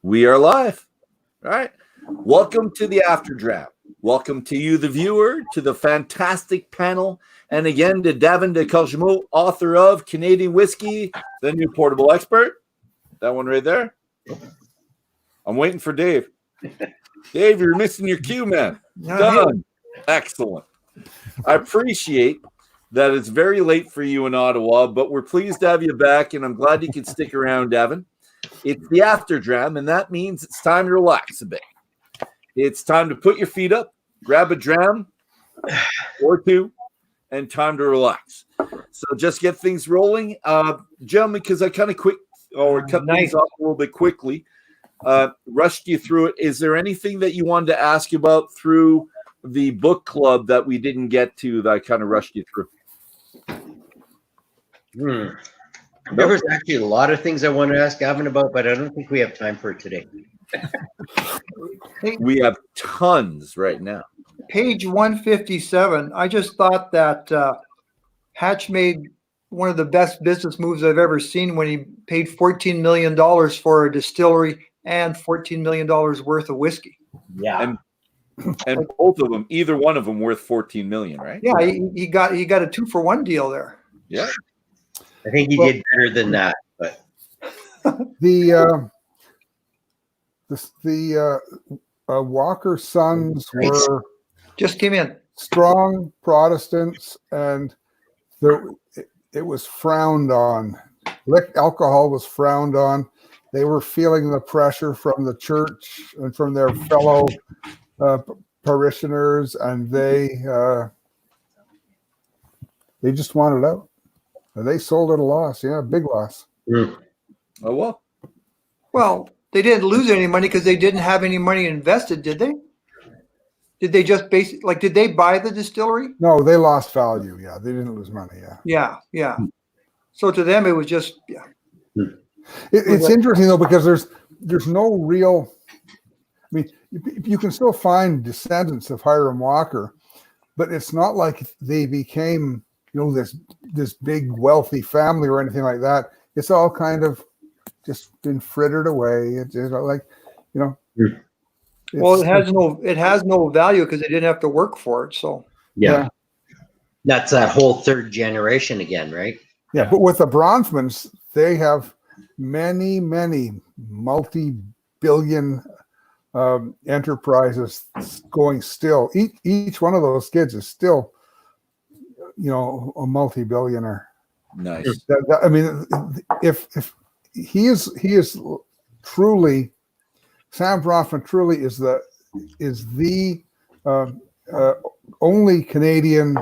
We are live. All right. Welcome to the After Dram. Welcome to you, the viewer, to the fantastic panel. And again, to Davin de Kergommeaux, author of Canadian Whiskey, the New Portable Expert. That one right there. I'm waiting for Dave. Dave, you're missing your cue, man. Done. Excellent. I appreciate that it's very late for you in Ottawa, but we're pleased to have you back, and I'm glad you could stick around, Davin. It's the After Dram, and that means it's time to relax a bit. It's time to put your feet up, grab a dram or two, and time to relax. So just get things rolling. Gentlemen, because I kind of cut things off a little bit quickly, rushed you through it. Is there anything that you wanted to ask about through the book club that we didn't get to that I kind of rushed you through? There was actually a lot of things I wanted to ask Davin about, but I don't think we have time for it today. We have tons right now. Page 157. I just thought that Hatch made one of the best business moves I've ever seen when he paid $14 million for a distillery and $14 million worth of whiskey. Yeah. And both of them, either one of them worth $14 million, right? Yeah, he got a 2-for-1 deal there. Yeah. I think he did better than that, but the Walker sons were just came in strong Protestants, and it was frowned on. Alcohol was frowned on. They were feeling the pressure from the church and from their fellow parishioners, and they just wanted out. They sold at a loss. Yeah, big loss. Oh, well. Well, they didn't lose any money because they didn't have any money invested, did they? Did they just did they buy the distillery? No, they lost value. Yeah, they didn't lose money. Yeah. So to them, it was just, It's interesting, though, because there's no real, I mean, you can still find descendants of Hiram Walker, but it's not like they became, this big wealthy family or anything like that. It's all kind of just been frittered away. It's well, it has no value because they didn't have to work for it. So yeah. That's that whole third generation again, right? Yeah, but with the Bronfmans, they have many, many multi-billion enterprises going still. Each one of those kids is still, a multi-billionaire. Nice. I mean, if he is truly, Sam Bronfman truly is the only Canadian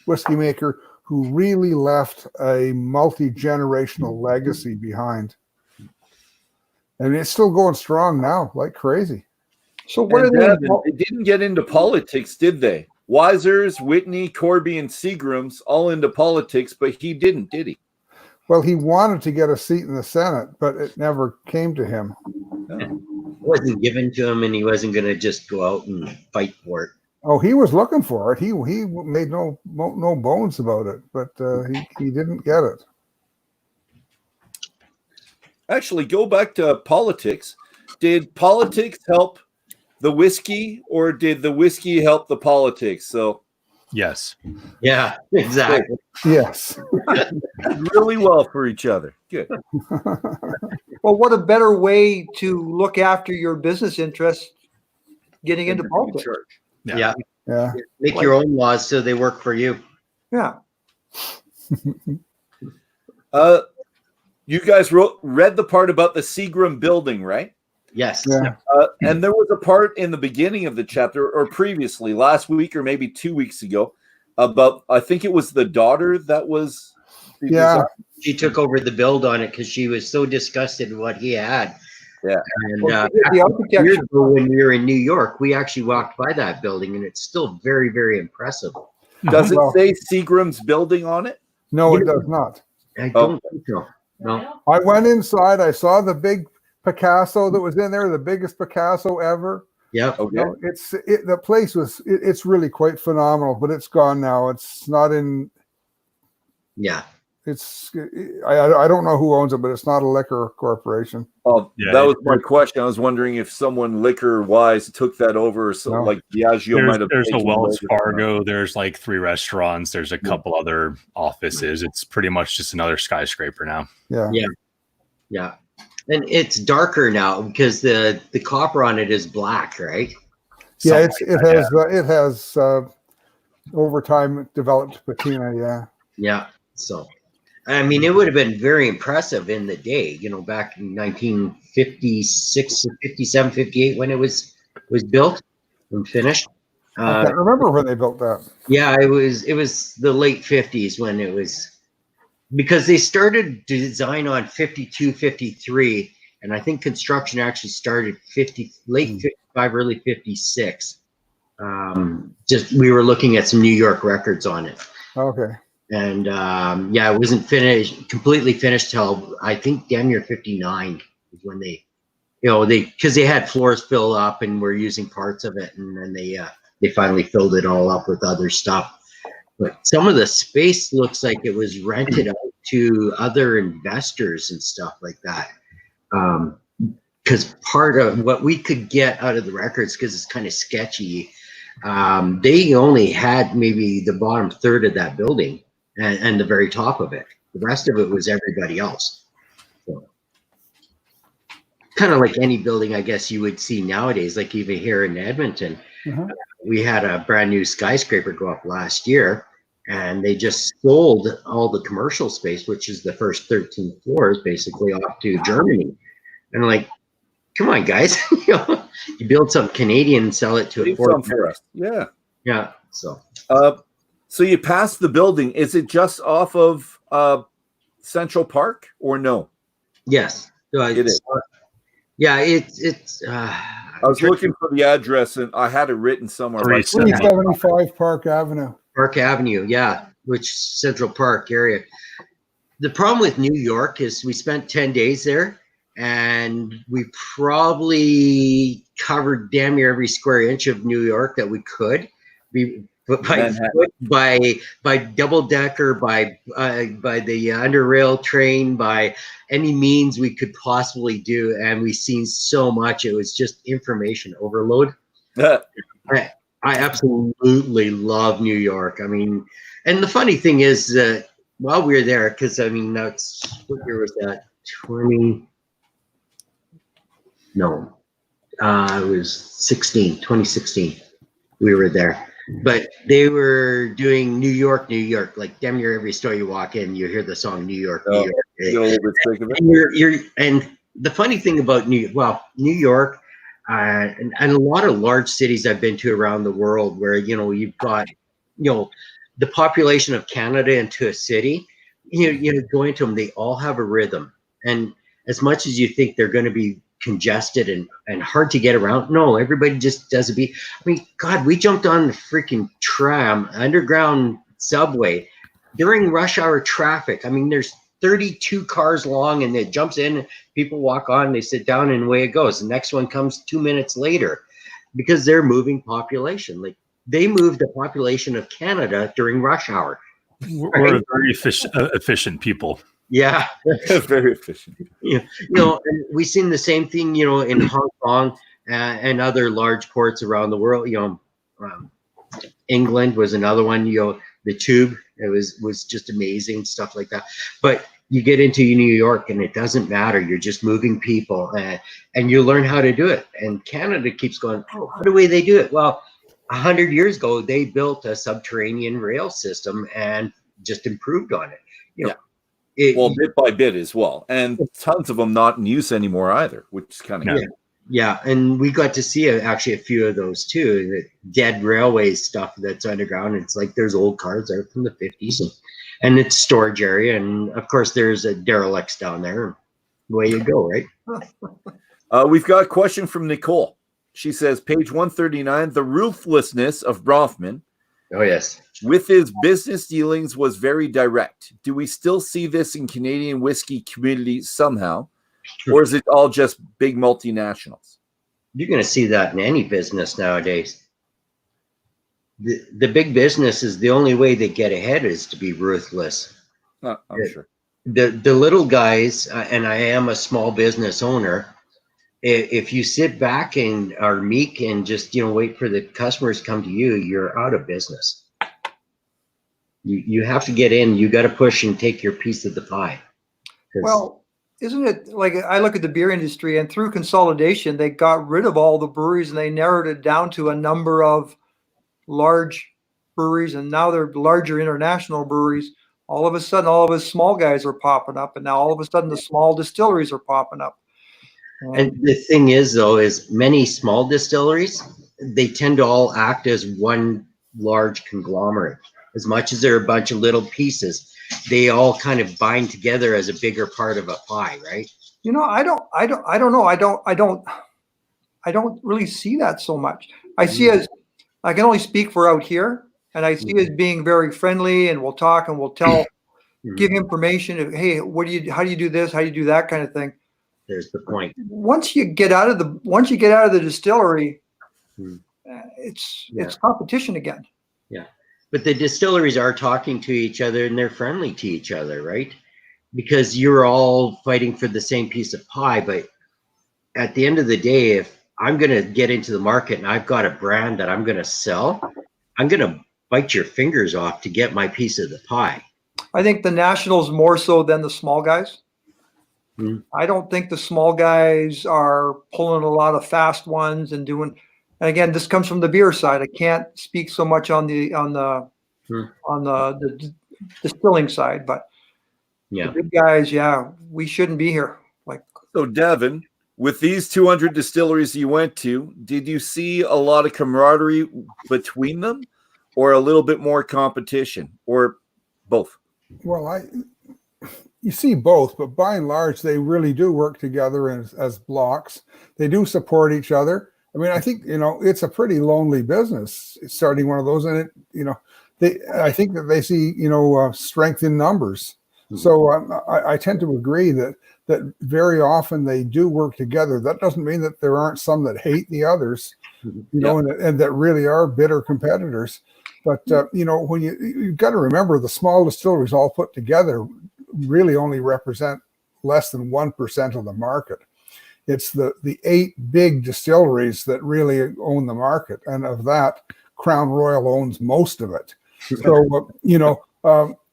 whiskey maker who really left a multi-generational legacy behind. And it's still going strong now, like crazy. So what they didn't get into politics, did they? Weisers, Whitney, Corby, and Seagram's all into politics, but he didn't, did he? Well, he wanted to get a seat in the Senate, but it never came to him. No. It wasn't given to him, and he wasn't going to just go out and fight for it. Oh, he was looking for it. He made no bones about it, but he didn't get it. Actually, go back to politics. Did politics help the whiskey, or did the whiskey help the politics? So, yes. Yeah, exactly. Yes. Really well for each other. Good. Well, what a better way to look after your business interests getting into politics. Yeah. Yeah. Make your own laws so they work for you. Yeah. You guys read the part about the Seagram building, right? Yes. Yeah. And there was a part in the beginning of the chapter, or previously, last week or maybe 2 weeks ago, about, I think it was the daughter that was. Yeah. She took over the build on it because she was so disgusted with what he had. Yeah. And The architecture. years ago when we were in New York, we actually walked by that building, and it's still very, very impressive. Does it Well- say Seagram's building on it? No, it does not. I don't think so. No. I went inside. I saw the big Picasso that was in there, the biggest Picasso ever. Yeah. Okay. The place it's really quite phenomenal, but it's gone now. It's not in. Yeah. I don't know who owns it, but it's not a liquor corporation. Oh, Yeah, that was my question. I was wondering if someone liquor-wise took that over, or so, No. like Diageo might have. There's a taken Wells over. Fargo. There's like 3 restaurants. There's a couple other offices. It's pretty much just another skyscraper now. Yeah. Yeah. And it's darker now because the copper on it is black, right? Yeah, Something it has over time developed patina. Yeah. Yeah. So, I mean, it would have been very impressive in the day, back in 1956, 57, 58 when it was built and finished. I can't remember when they built that. Yeah, it was the late 50s when it was, because they started design on 52, 53, and I think construction actually started late 55, early 56. Just we were looking at some New York records on it. Okay. And it wasn't completely finished till I think damn near 59 is when because they had floors filled up and were using parts of it, and then they finally filled it all up with other stuff. But some of the space looks like it was rented out to other investors and stuff like that. Because part of what we could get out of the records, because it's kind of sketchy, they only had maybe the bottom third of that building and the very top of it. The rest of it was everybody else. So, kind of like any building, I guess you would see nowadays, like even here in Edmonton. We had a brand new skyscraper go up last year, and they just sold all the commercial space, which is the first 13 floors, basically off to Germany. And like, come on, guys, you build some Canadian and sell it to a foreign for us. Yeah. Yeah. So. So you passed the building. Is it just off of Central Park or no? Yes, it is. Yeah, it's. I was looking for the address and I had it written somewhere. 375 Park Avenue. Park Avenue, yeah, which Central Park area. The problem with New York is we spent 10 days there, and we probably covered damn near every square inch of New York that we could. By double decker, by the underrail train, by any means we could possibly do, and we've seen so much. It was just information overload. I absolutely love New York. I mean, and the funny thing is that while we were there, because I mean, that's what year was that? 20? No, it was 2016. We were there. But they were doing New York, like damn near every store you walk in, you hear the song New York, New York. And the funny thing about New York, and a lot of large cities I've been to around the world, where you've got the population of Canada into a city, go into them, they all have a rhythm, and as much as you think they're going to be congested and hard to get around, no, everybody just does a beat. I mean, God, we jumped on the freaking tram, underground subway during rush hour traffic. I mean, there's 32 cars long, and it jumps in, people walk on, they sit down, and away it goes. The next one comes 2 minutes later, because they're moving population. Like, they moved the population of Canada during rush hour. We're a very efficient people. Yeah, very efficient. And we've seen the same thing, in Hong Kong and other large ports around the world. England was another one. The tube, it was just amazing, stuff like that. But you get into New York, and it doesn't matter. You're just moving people, and you learn how to do it. And Canada keeps going, oh, how do they do it? Well, 100 years ago, they built a subterranean rail system and just improved on it. Bit by bit as well, and tons of them not in use anymore either, which is kind of yeah. And we got to see actually a few of those too. The dead railway stuff that's underground. It's like there's old cars there from the 50s, and it's storage area, and of course there's a derelicts down there. Away you go, right? We've got a question from Nicole. She says, page 139, the ruthlessness of Bronfman. Oh yes. With his business dealings was very direct. Do we still see this in Canadian whiskey community somehow? Or is it all just big multinationals? You're going to see that in any business nowadays. The big business is the only way they get ahead is to be ruthless. I'm sure. The little guys, and I am a small business owner. If you sit back and are meek and just wait for the customers to come to you, you're out of business. You have to get in. You got to push and take your piece of the pie. Well, isn't it like I look at the beer industry, and through consolidation, they got rid of all the breweries and they narrowed it down to a number of large breweries, and now they're larger international breweries. All of a sudden, all of us small guys are popping up, and now all of a sudden the small distilleries are popping up. And the thing is, though, is many small distilleries, they tend to all act as one large conglomerate. As much as they're a bunch of little pieces, they all kind of bind together as a bigger part of a pie, right? I don't know. I don't really see that so much. I see as, I can only speak for out here, and I see as being very friendly, and we'll talk and we'll tell, give information of, hey, how do you do this? How do you do that kind of thing? There's the point. Once you get out of the distillery, it's competition again. Yeah. But the distilleries are talking to each other and they're friendly to each other, right? Because you're all fighting for the same piece of pie. But at the end of the day, if I'm going to get into the market and I've got a brand that I'm going to sell, I'm going to bite your fingers off to get my piece of the pie. I think the nationals more so than the small guys. I don't think the small guys are pulling a lot of fast ones and doing. And again, this comes from the beer side. I can't speak so much on the distilling side, but the big guys, we shouldn't be here. So, Davin, with these 200 distilleries you went to, did you see a lot of camaraderie between them, or a little bit more competition, or both? Well, you see both, but by and large, they really do work together as blocks. They do support each other. I mean, I think, it's a pretty lonely business starting one of those, and I think that they see, strength in numbers. So I tend to agree that very often they do work together. That doesn't mean that there aren't some that hate the others, and that really are bitter competitors. But, when you've got to remember, the small distilleries all put together really only represent less than 1% of the market. It's the 8 big distilleries that really own the market. And of that, Crown Royal owns most of it. So,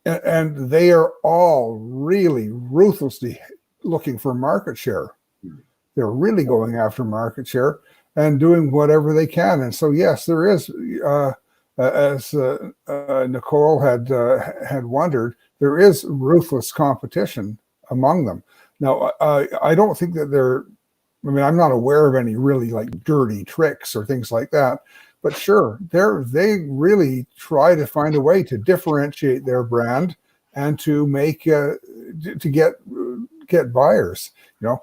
and they are all really ruthlessly looking for market share. They're really going after market share and doing whatever they can. And so, yes, there is, as Nicole had wondered, there is ruthless competition among them. Now, I don't think that I'm not aware of any really dirty tricks or things like that, but sure, they really try to find a way to differentiate their brand and to make, to get buyers, and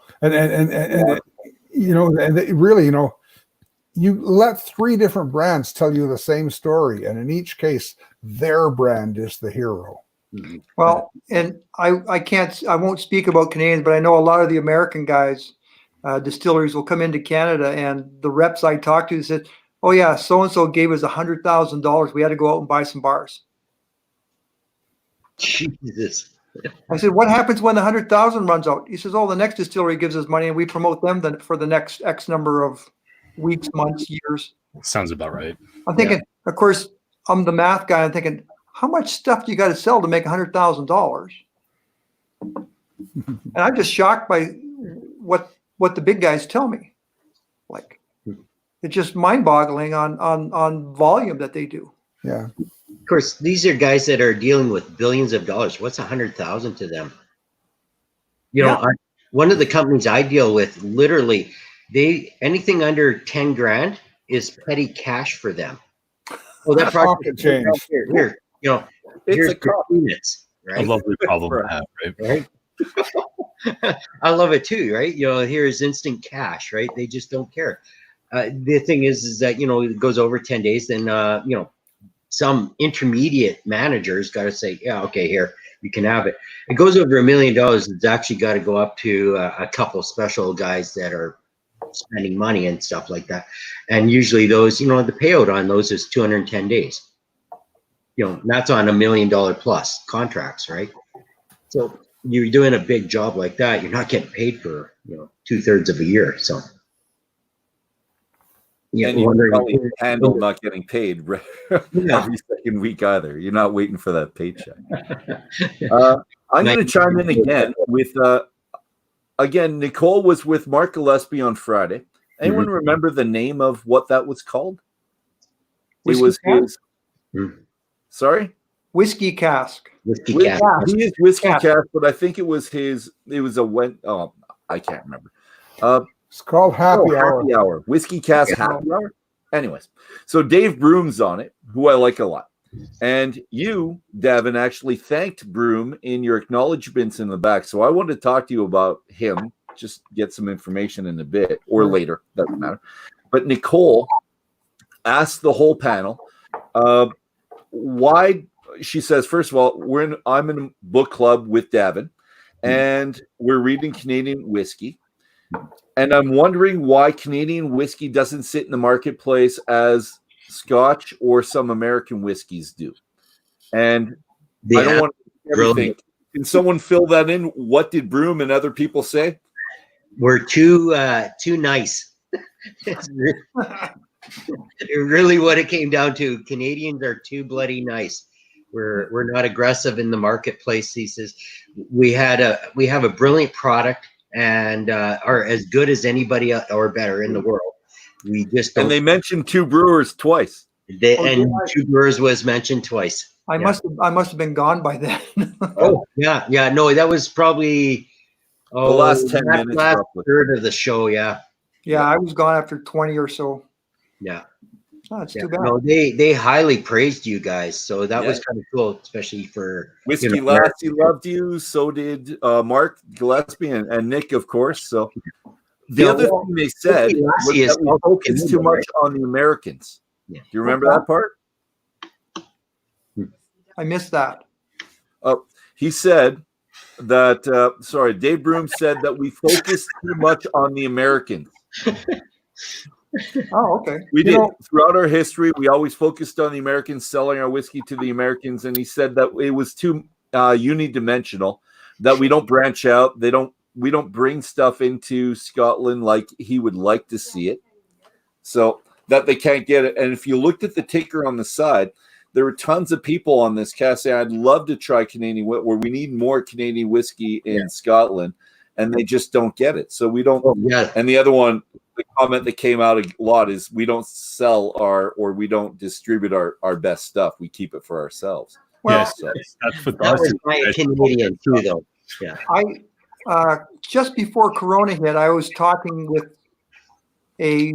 they really, you let 3 different brands tell you the same story, and in each case, their brand is the hero. Well, and I won't speak about Canadians, but I know a lot of the American guys, distilleries will come into Canada, and the reps I talked to said, "Oh yeah, so and so gave us $100,000. We had to go out and buy some bars." Jesus. I said, "What happens when the 100,000 runs out?" He says, "Oh, the next distillery gives us money, and we promote them for the next X number of weeks, months, years." Sounds about right. I'm thinking, of course, I'm the math guy. I'm thinking, how much stuff do you got to sell to make $100,000? And I'm just shocked by what the big guys tell me. It's just mind-boggling on volume that they do. Yeah. Of course, these are guys that are dealing with billions of dollars. What's 100,000 to them? One of the companies I deal with, literally, anything under 10 grand is petty cash for them. Well, that project change. Here, here's the peanuts, right? A lovely problem to have, right? I love it too, right? Here's instant cash, right? They just don't care. The thing is that, it goes over 10 days, then, some intermediate managers got to say, yeah, okay, here, you can have it. It goes over $1 million. It's actually got to go up to a couple special guys that are spending money and stuff like that. And usually those, the payout on those is 210 days. That's on $1 million plus contracts, right? So you're doing a big job like that, you're not getting paid for 2/3 of a year. So yeah, And you probably handle not getting paid every second week either. You're not waiting for that paycheck. I'm going to chime in again with again. Nicole was with Mark Gillespie on Friday. Anyone remember the name of what that was called? Whiskey it was cask? his. Sorry, Whiskey cask. Whiskey cask. cask. He is whiskey cask, but I think it was his. It was a Oh, I can't remember. It's called Happy Hour. Happy Hour. Whiskey cask Happy Hour. Anyways, so Dave Broom's on it, who I like a lot. And you, Davin, actually thanked Broom in your acknowledgments in the back. So I wanted to talk to you about him, just get some information in a bit or later, doesn't matter. But Nicole asked the whole panel why. She says, first of all, I'm in a book club with Davin, and we're reading Canadian whiskey. And I'm wondering why Canadian whiskey doesn't sit in the marketplace as Scotch or some American whiskeys do. And I don't want everything. Can someone fill that in? What did Broom and other people say? We're too nice. It's really what it came down to. Canadians are too bloody nice. We're not aggressive in the marketplace. He says we have a brilliant product and are as good as anybody or better in the world. We just don't. And they mentioned two brewers twice. Two brewers was mentioned twice. I must have been gone by then. No, that was probably the last 10 minutes, last third of the show. Yeah, I was gone after 20 or so. Yeah. Oh, it's too bad. No, they highly praised you guys, so that was kind of cool, especially for Whiskey Lassie loved you. So did Mark Gillespie and Nick, of course. So the other thing they said was that we focus too much on the Americans. Yeah. Do you remember that part? I missed that. He said that. Dave Broom said that we focus too much on the Americans. Oh, okay. We did throughout our history. We always focused on the Americans, selling our whiskey to the Americans, and he said that it was too unidimensional. That we don't branch out. We don't bring stuff into Scotland like he would like to see it. So that they can't get it. And if you looked at the ticker on the side, there were tons of people on this cast saying, "I'd love to try Canadian where we need more Canadian whiskey in Scotland," and they just don't get it. So we don't. And the other one. The comment that came out a lot is we don't sell we don't distribute our best stuff. We keep it for ourselves. Well, yes, that's what that was my Canadian too, though. Yeah. I just before Corona hit, I was talking with a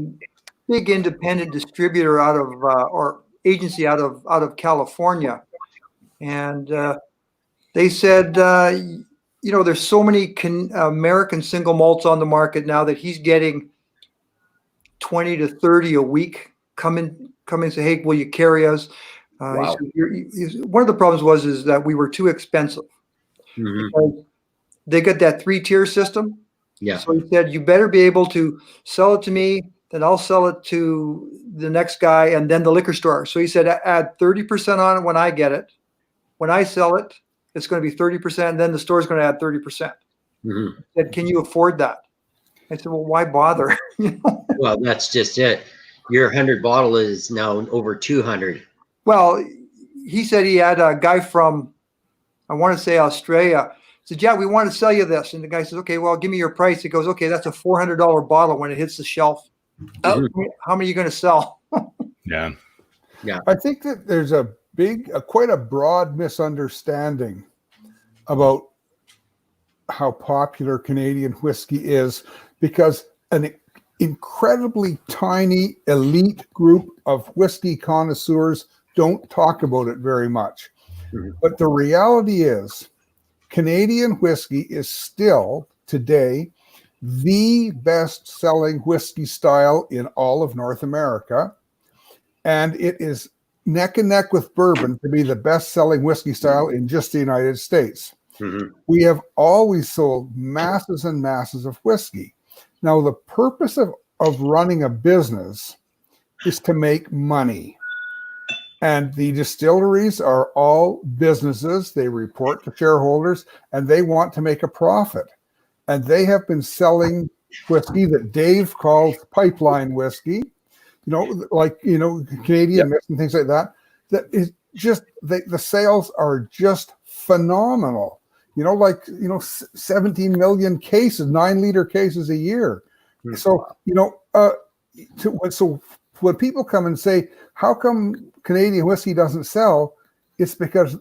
big independent distributor out of or agency out of California, and they said, there's so many American single malts on the market now that he's getting 20 to 30 a week come in and say, "Hey, will you carry us?" Wow. One of the problems is that we were too expensive. They got that 3-tier system. Yeah. So he said, "You better be able to sell it to me, then I'll sell it to the next guy, and then the liquor store." So he said, "Add 30% on it when I get it. When I sell it, it's going to be 30%. And then the store's going to add 30%." He said, "Can you afford that?" I said, "Well, why bother?" Well, that's just it. Your 100 bottle is now over 200. Well, he said he had a guy from, I want to say Australia, said, "Yeah, we want to sell you this." And the guy says, "Okay, well, give me your price." He goes, "Okay, that's a $400 bottle when it hits the shelf. How many are you going to sell?" Yeah. I think that there's quite a broad misunderstanding about how popular Canadian whiskey is, because an incredibly tiny elite group of whiskey connoisseurs don't talk about it very much. But the reality is Canadian whiskey is still today the best-selling whiskey style in all of North America, and it is neck and neck with bourbon to be the best-selling whiskey style in just the United States. We have always sold masses and masses of whiskey. Now, the purpose of running a business is to make money. And the distilleries are all businesses. They report to shareholders and they want to make a profit. And they have been selling whiskey that Dave calls pipeline whiskey, Canadian mist and things like that. That is just, the sales are just phenomenal. 17 million cases, 9-liter cases a year. So, so when people come and say, how come Canadian whiskey doesn't sell? It's because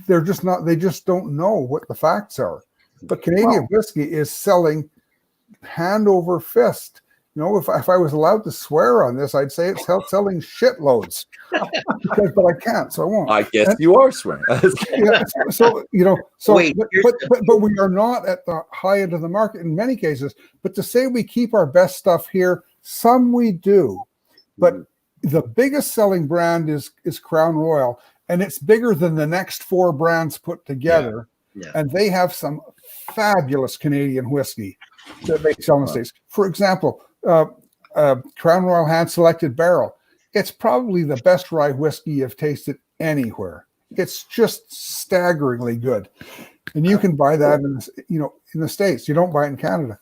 they just don't know what the facts are. But Canadian whiskey is selling hand over fist. If I was allowed to swear on this, I'd say it's selling shitloads. But I can't, so I won't. I guess you are swearing. But we are not at the high end of the market in many cases. But to say we keep our best stuff here, some we do. But the biggest selling brand is Crown Royal, and it's bigger than the next 4 brands put together. Yeah. And they have some fabulous Canadian whiskey that they sell in the States. For example, Crown Royal Hand Selected Barrel. It's probably the best rye whiskey you've tasted anywhere. It's just staggeringly good. And you can buy that in the States. You don't buy it in Canada.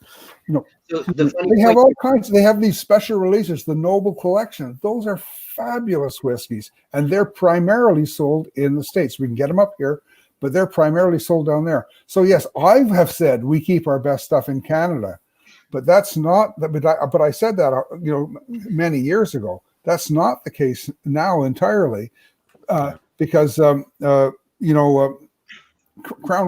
They have all kinds. They have these special releases, the Noble Collection. Those are fabulous whiskeys, and they're primarily sold in the States. We can get them up here, but they're primarily sold down there. So yes, I have said we keep our best stuff in Canada, but that's not. But I said that many years ago. That's not the case now entirely, because Crown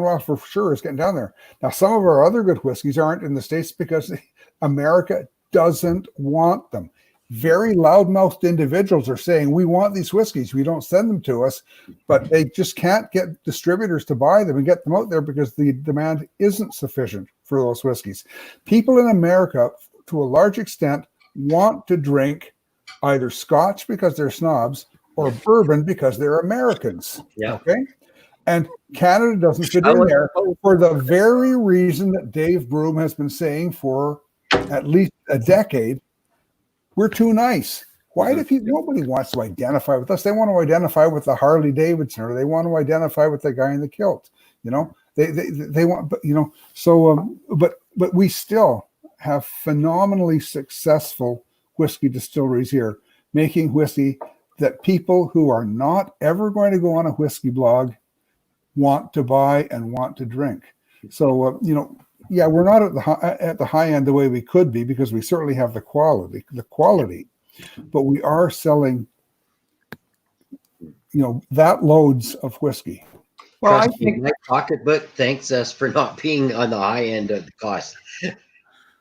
Royal for sure is getting down there. Now, some of our other good whiskeys aren't in the States because America doesn't want them. Very loudmouthed individuals are saying, we want these whiskeys. We don't send them to us, but they just can't get distributors to buy them and get them out there because the demand isn't sufficient for those whiskeys. People in America, to a large extent, want to drink either Scotch because they're snobs or bourbon because they're Americans. Yeah. Okay. And Canada doesn't fit in there for the very reason that Dave Broom has been saying for at least a decade. We're too nice. Why do people? Nobody wants to identify with us. They want to identify with the Harley Davidson, or they want to identify with the guy in the kilt. They want, but we still have phenomenally successful whiskey distilleries here, making whiskey that people who are not ever going to go on a whiskey blog want to buy and want to drink. So we're not at the high end the way we could be, because we certainly have the quality, but we are selling that loads of whiskey. Well, I think my pocketbook thanks us for not being on the high end of the cost.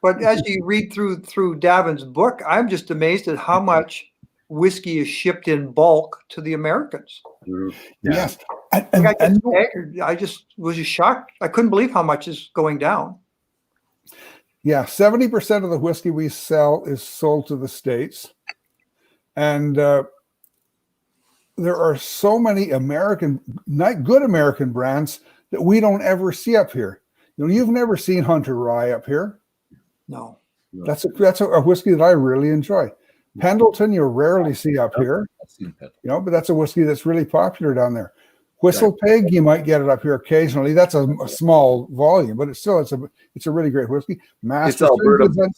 But as you read through Davin's book, I'm just amazed at how much whiskey is shipped in bulk to the Americans. Yes. I just was shocked. I couldn't believe how much is going down. Yeah, 70% of the whiskey we sell is sold to the States. And there are so many good American brands that we don't ever see up here. You've never seen Hunter Rye up here. No. That's a whiskey that I really enjoy. Pendleton, you rarely see up here, but that's a whiskey that's really popular down there. Whistle Pig, you might get it up here occasionally. That's a small volume, but it's a really great whiskey. Masterson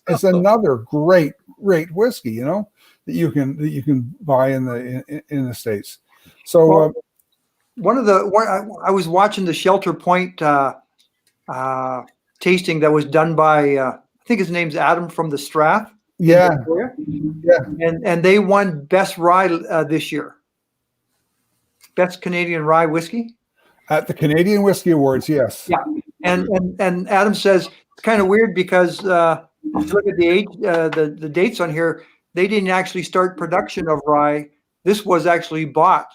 is another great whiskey, that you can buy in the States. So I was watching the Shelter Point tasting that was done by I think his name's Adam from the Strath. Yeah. And they won Best Rye this year. Best Canadian Rye Whiskey? At the Canadian Whiskey Awards, yes. Yeah. And Adam says it's kind of weird because if you look at the age, the dates on here, they didn't actually start production of rye. This was actually bought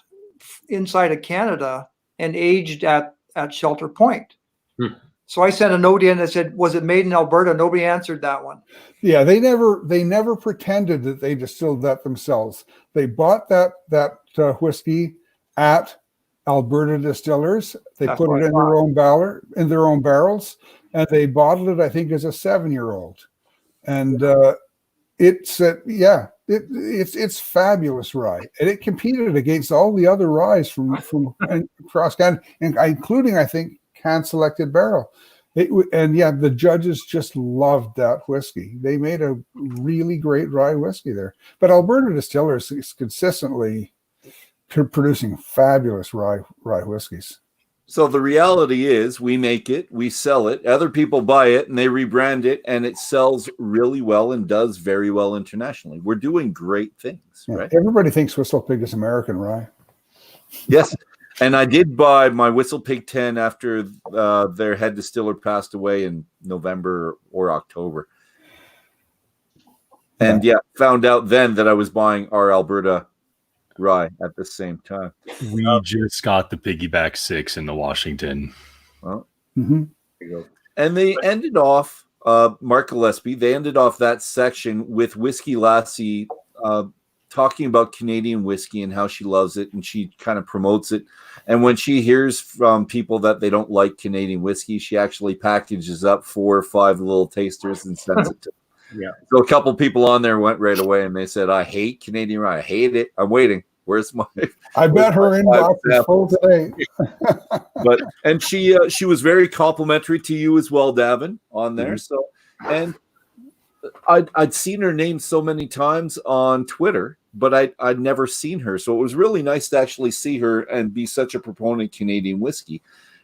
inside of Canada and aged at Shelter Point. So I sent a note in that said, was it made in Alberta? Nobody answered that one. Yeah, they never pretended that they distilled that themselves. They bought that whiskey at Alberta distillers. They put it in their own barrels, and they bottled it, I think, as a 7-year-old. And It's fabulous rye, and it competed against all the other ryes from across Canada, and including, I think, hand-selected barrel. The judges just loved that whiskey. They made a really great rye whiskey there. But Alberta Distillers is consistently producing fabulous rye whiskeys. So the reality is we make it, we sell it, other people buy it, and they rebrand it, and it sells really well and does very well internationally. We're doing great things, right? Everybody thinks Whistle Pig is American rye. Yes. And I did buy my Whistle Pig 10 after their head distiller passed away in November or October. And found out then that I was buying our Alberta rye at the same time. We just got the Piggyback 6 in the Washington. Well, there you go. And they ended off, Mark Gillespie, they ended off that section with Whiskey Lassie talking about Canadian whiskey and how she loves it, and she kind of promotes it. And when she hears from people that they don't like Canadian whiskey, she actually packages up 4 or 5 little tasters and sends it to them. Yeah. So a couple people on there went right away and they said, I hate Canadian rye. I hate it. I'm waiting. Where's my? I bet her inbox is full today. And she was very complimentary to you as well, Davin, on there. So, and I'd seen her name so many times on Twitter, but I'd never seen her. So it was really nice to actually see her and be such a proponent of Canadian whiskey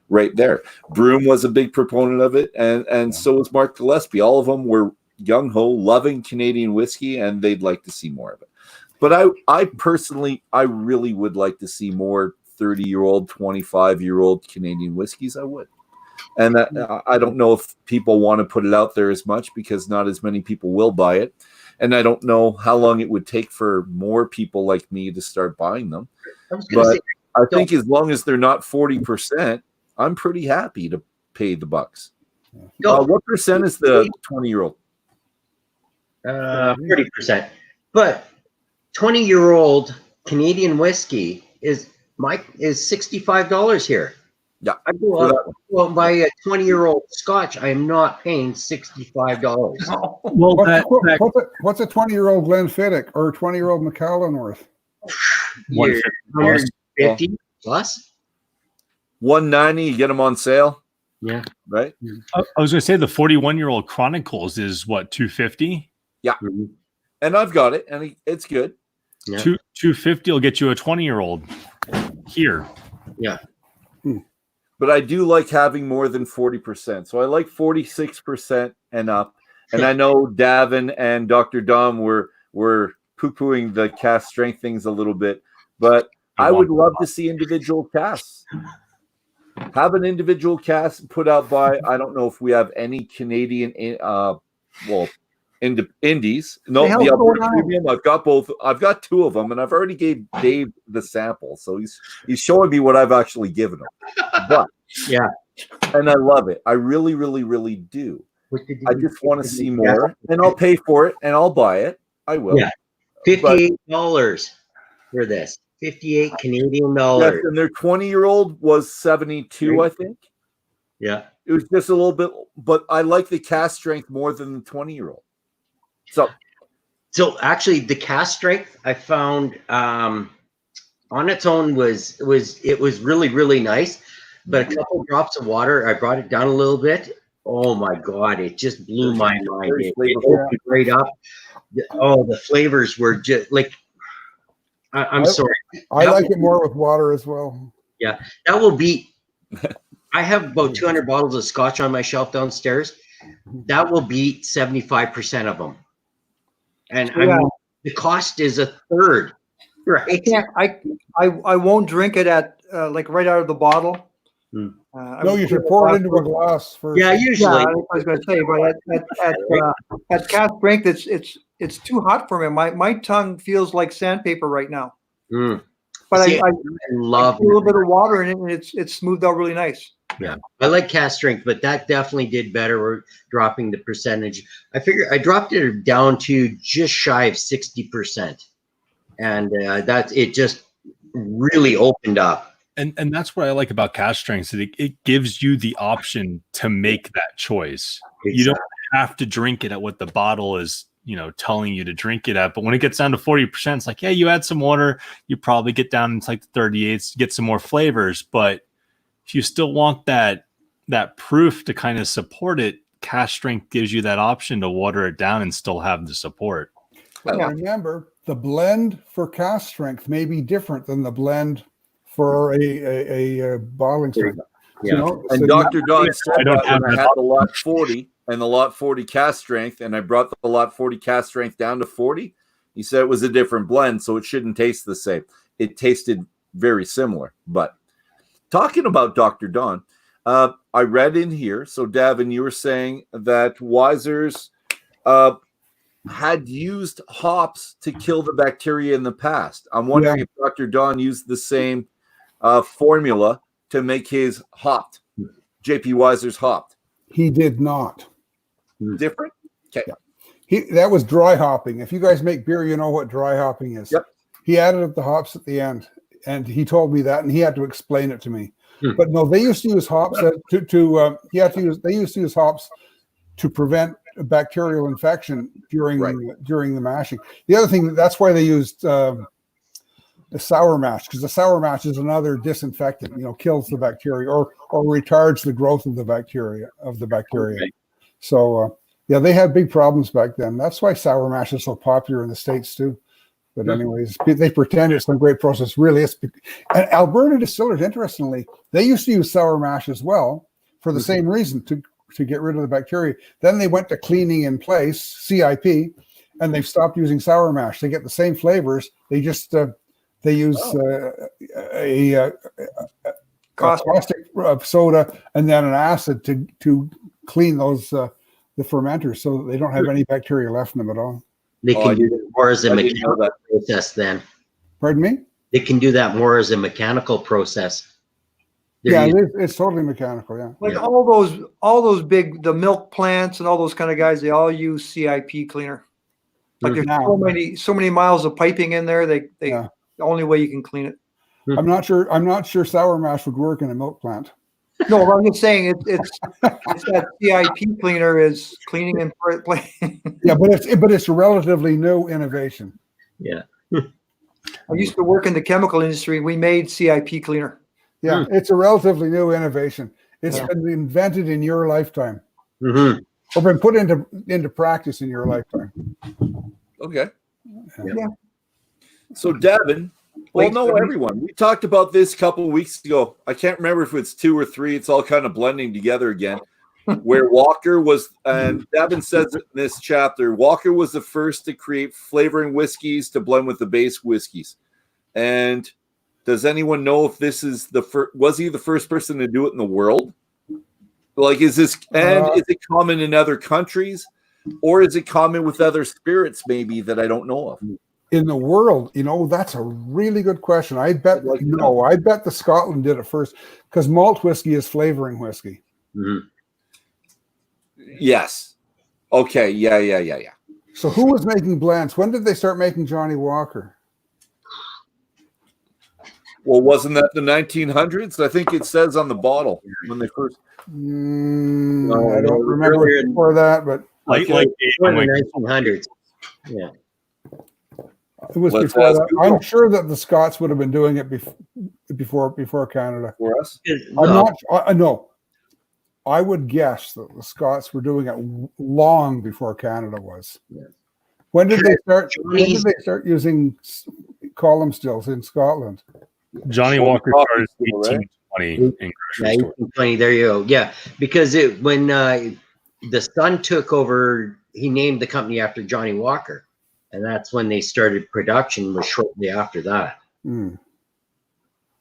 right there. Broom was a big proponent of it, and so was Mark Gillespie. All of them were gung-ho, loving Canadian whiskey, and they'd like to see more of it. But I personally, I really would like to see more 30-year-old, 25-year-old Canadian whiskeys. I would. And I don't know if people want to put it out there as much because not as many people will buy it. And I don't know how long it would take for more people like me to start buying them. But I think as long as they're not 40%, I'm pretty happy to pay the bucks. What percent is the 20-year-old? 30%. But 20-year-old Canadian whiskey is $65 here. Yeah. I go buy a 20-year-old Scotch. I am not paying $65. Well, what's a 20-year-old Glenfiddich or a 20-year-old Macallan worth? 150 plus. 190. You get them on sale. Yeah. Right. I was going to say the 41-year-old Chronicles is what, 250? Yeah. And I've got it, and it's good. Yeah. 250 will get you a 20-year-old here. Yeah. But I do like having more than 40%. So I like 46% and up. And I know Davin and Dr. Dom were poo-pooing the cast strength things a little bit, but I would love to see individual casts. Have an individual cast put out by, I don't know if we have any Canadian, indies. No, the Alberta Premium. I've got both. I've got 2 of them, and I've already gave Dave the sample, so he's showing me what I've actually given him. But yeah, and I love it. I really, really, really do. I just want to see more, and I'll pay for it, and I'll buy it. I will. Yeah, $58 for this. 58 Canadian dollars. Yes, and their 20-year-old was 72, I think. Yeah, it was just a little bit, but I like the cast strength more than the 20-year-old. So actually, the cast strength I found on its own was really, really nice. But a couple drops of water, I brought it down a little bit. Oh my God, it just blew my mind. It opened right up. The flavors were just like, I'm sorry. I like it more with water as well. Yeah, that will be. I have about 200 bottles of Scotch on my shelf downstairs. That will beat 75% of them. And I mean, the cost is a third, right? I won't drink it at like right out of the bottle. No, you should pour it into a glass first. Yeah, usually. Yeah, I was going to say, but at cast strength, it's too hot for me. My tongue feels like sandpaper right now. But See, I love a little bit of water in it, and it's smoothed out really nice. Yeah, I like cast strength, but that definitely did better. We're dropping the percentage. I figure I dropped it down to just shy of 60%, and it just really opened up. And that's what I like about cast strength. It gives you the option to make that choice. Exactly. You don't have to drink it at what the bottle is telling you to drink it at. But when it gets down to 40%, it's like, yeah, you add some water, you probably get down into like the 38s, get some more flavors. But if you still want that proof to kind of support it, cask strength gives you that option to water it down and still have the support. But remember, the blend for cask strength may be different than the blend for a bottling strength. Yeah. And so Dr. Don said I don't that have when I that had the lot 40 and the lot 40 cask strength, and I brought the lot 40 cask strength down to 40, he said it was a different blend, so it shouldn't taste the same. It tasted very similar. But talking about Dr. Don, I read in here, so Davin, you were saying that Wiser's had used hops to kill the bacteria in the past. I'm wondering if Dr. Don used the same formula to make his hopped, JP Wiser's hopped. He did not. Different? Okay. Yeah. That was dry hopping. If you guys make beer, you know what dry hopping is. Yep. He added the hops at the end, and he told me that, and he had to explain it to me. But no, they used to use hops they used to use hops to prevent bacterial infection during the mashing. The other thing, that's why they used the sour mash, because the sour mash is another disinfectant, kills the bacteria or retards the growth of the bacteria. Okay. So they had big problems back then. That's why sour mash is so popular in the States too. But anyways, they pretend it's some great process. Really, and Alberta distillers, interestingly, they used to use sour mash as well for the same reason, to get rid of the bacteria. Then they went to cleaning in place, CIP, and they've stopped using sour mash. They get the same flavors. They just they use a caustic soda and then an acid to clean those the fermenters, so they don't have any bacteria left in them at all. They can do that more as a mechanical process then. Pardon me? They can do that more as a mechanical process. It's totally mechanical, Like all those big, the milk plants and all those kind of guys, they all use CIP cleaner. Like there's so many miles of piping in there, the only way you can clean it. I'm not sure sour mash would work in a milk plant. No, I'm just saying it's that CIP cleaner is cleaning in place. Yeah, but it's a relatively new innovation. Yeah. I used to work in the chemical industry. We made CIP cleaner. Yeah, it's a relatively new innovation. It's been invented in your lifetime, or been put into practice in your lifetime. Okay. Yeah. So Davin, everyone. We talked about this a couple of weeks ago. I can't remember if it's 2 or 3. It's all kind of blending together again. Where Walker was, and Davin says it in this chapter, Walker was the first to create flavoring whiskeys to blend with the base whiskeys. And does anyone know if this is was he the first person to do it in the world? Like, is it common in other countries, or is it common with other spirits maybe that I don't know of? In the world, that's a really good question. I bet the Scotland did it first, because malt whiskey is flavoring whiskey. Mm-hmm. Yes. Okay. Yeah. So who was making blends? When did they start making Johnny Walker? Well, wasn't that the 1900s? I think it says on the bottle when they first. I don't remember before that, but like the 1900s. Yeah. It was before that. I'm sure that the Scots would have been doing it before Canada. For us? No. I would guess that the Scots were doing it long before Canada was. Yeah. When did they start using column stills in Scotland? Johnny Walker started 1820 in grocery store. 1820, there you go. Yeah, because when the son took over, he named the company after Johnny Walker. And that's when they started production, was shortly after that.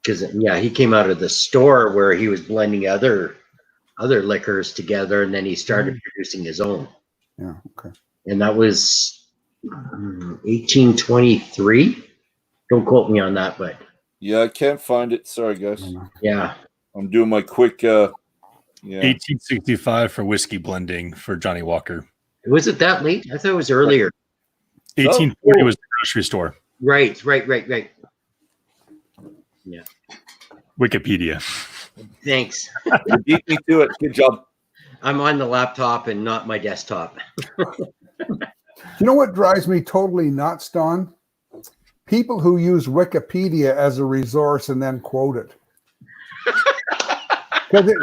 Because he came out of the store where he was blending other liquors together, and then he started producing his own. Yeah, okay. And that was 1823. Don't quote me on that, but yeah, I can't find it. Sorry, guys. Yeah, I'm doing my quick. 1865 for whiskey blending for Johnny Walker. Was it that late? I thought it was earlier. 1840 was the grocery store. Right. Yeah. Wikipedia. Thanks. You beat me to it. Good job. I'm on the laptop and not my desktop. You know what drives me totally nuts, Don? People who use Wikipedia as a resource and then quote it. Because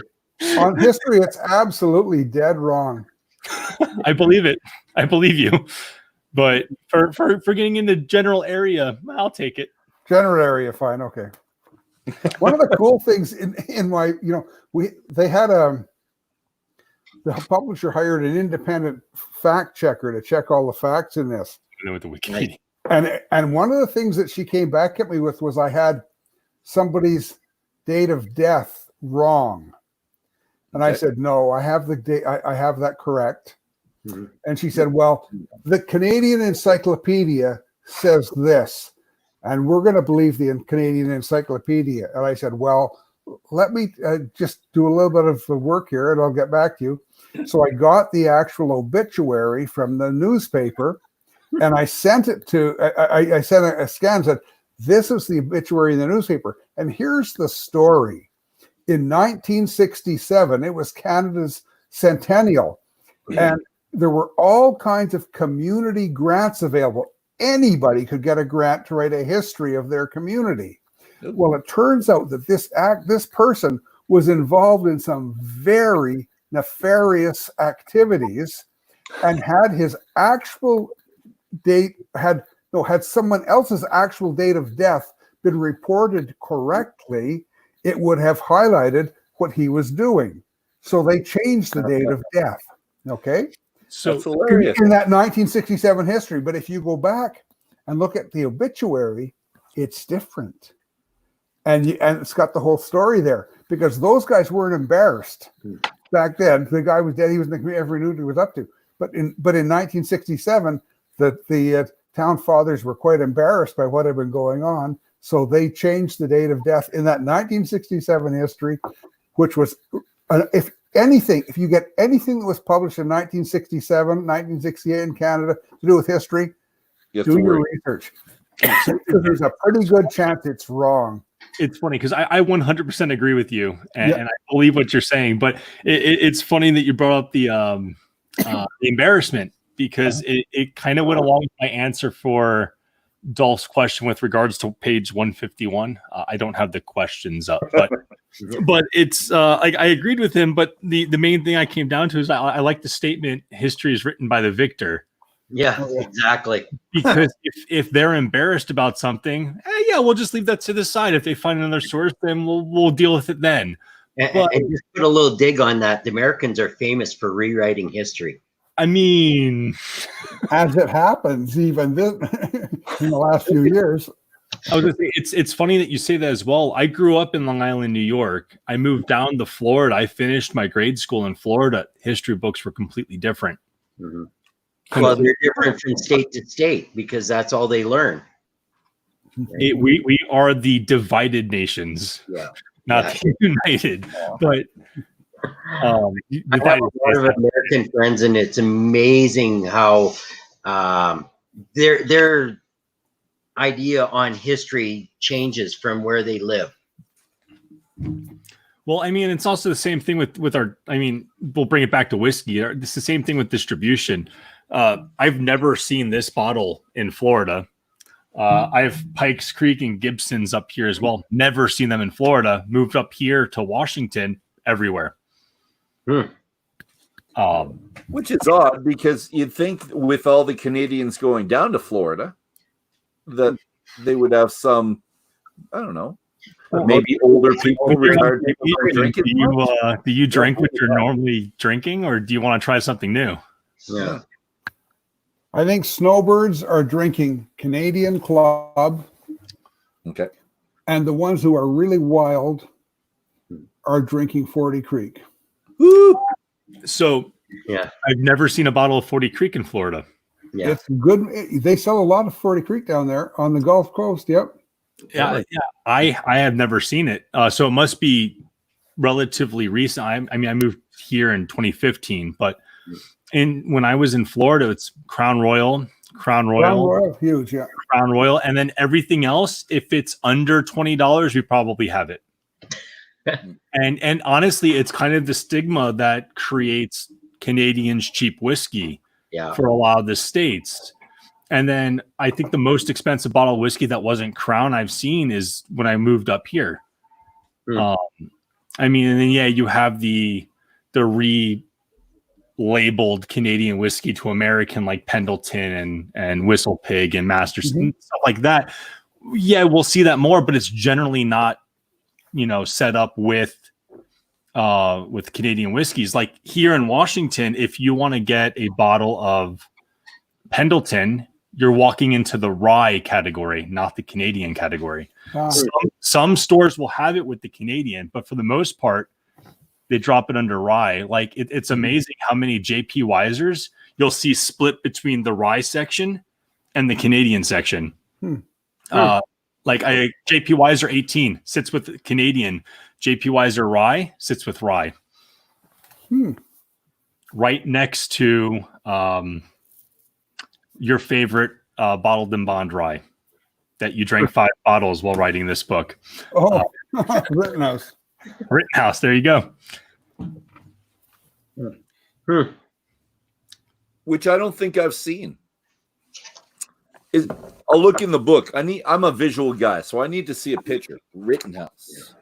on history, it's absolutely dead wrong. I believe it. I believe you. But for getting in the general area, I'll take it. General area, fine, okay. One of the cool things in my, they had the publisher hired an independent fact checker to check all the facts in this. With the Wikipedia. And one of the things that she came back at me with was I had somebody's date of death wrong. And I said, no, I have the date. I have that correct. Mm-hmm. And she said, well, the Canadian Encyclopedia says this, and we're going to believe the Canadian Encyclopedia. And I said, well, let me just do a little bit of work here and I'll get back to you. So I got the actual obituary from the newspaper and I sent it to, I sent a scan and said, this is the obituary in the newspaper. And here's the story. In 1967, it was Canada's centennial. And there were all kinds of community grants available. Anybody could get a grant to write a history of their community. Well, it turns out that this person was involved in some very nefarious activities and had his actual date, had someone else's actual date of death been reported correctly, it would have highlighted what he was doing. So they changed the date of death. Okay? So that's hilarious. In that 1967 history. But if you go back and look at the obituary, it's different. And it's got the whole story there because those guys weren't embarrassed back then. The guy was dead. He was in the community. Everyone knew what he was up to. But in 1967, the town fathers were quite embarrassed by what had been going on. So they changed the date of death in that 1967 history, which was, if you get anything that was published in 1967, 1968 in Canada to do with history, do your research. There's a pretty good chance it's wrong. It's funny because I 100% agree with you, and I believe what you're saying. But it's funny that you brought up the embarrassment because it kind of went along with my answer for Dolph's question with regards to page 151. I don't have the questions up, but it's I agreed with him. But the main thing I came down to is I like the statement: "History is written by the victor." Yeah, exactly. Because if they're embarrassed about something, we'll just leave that to the side. If they find another source, then we'll deal with it then. And just put a little dig on that. The Americans are famous for rewriting history. I mean, as it happens, even this, in the last few years. I was gonna say, it's funny that you say that as well. I grew up in Long Island, New York. I moved down to Florida. I finished my grade school in Florida. History books were completely different. Mm-hmm. Well, they're different from state to state because that's all they learn. We are the divided nations, not the united. But I have a lot of American friends, and it's amazing how their idea on history changes from where they live. Well, I mean, it's also the same thing with our. I mean, we'll bring it back to whiskey. It's the same thing with distribution. I've never seen this bottle in Florida. I have Pikes Creek and Gibson's up here as well. Never seen them in Florida. Moved up here to Washington, everywhere. Which is odd because you'd think with all the Canadians going down to Florida that they would have some, I don't know, maybe older people, retired people drinking. Do you drink what you're normally drinking, or do you want to try something new? Yeah. I think snowbirds are drinking Canadian Club. Okay. And the ones who are really wild are drinking 40 Creek. Woo! So, I've never seen a bottle of 40 Creek in Florida. Yeah. It's good. They sell a lot of 40 Creek down there on the Gulf Coast. Yep. Yeah. I have never seen it. So it must be relatively recent. I mean, I moved here in 2015, but when I was in Florida, it's Crown Royal, huge, yeah. Crown Royal, and then everything else, if it's under $20, we probably have it. And honestly, it's kind of the stigma that creates Canadians cheap whiskey Yeah. for a lot of the states. And then I think the most expensive bottle of whiskey that wasn't Crown I've seen is when I moved up here. Hmm. I mean, and then you have the relabeled Canadian whiskey to American, like Pendleton and Whistle Pig and Masterson, stuff like that. Yeah, we'll see that more, but it's generally not, set up with Canadian whiskeys. Like here in Washington, if you want to get a bottle of Pendleton, you're walking into the rye category, not the Canadian category. Some stores will have it with the Canadian, but for the most part, they drop it under rye. Like it's amazing how many JP Weisers you'll see split between the rye section and the Canadian section. Like JP Weiser 18 sits with Canadian. JP Weiser rye sits with rye. Right next to your favorite bottled and bond rye that you drank 5 bottles while writing this book. Rittenhouse. Rittenhouse, there you go. Which I don't think I've seen. I'll look in the book. I'm a visual guy, so I need to see a picture. Rittenhouse.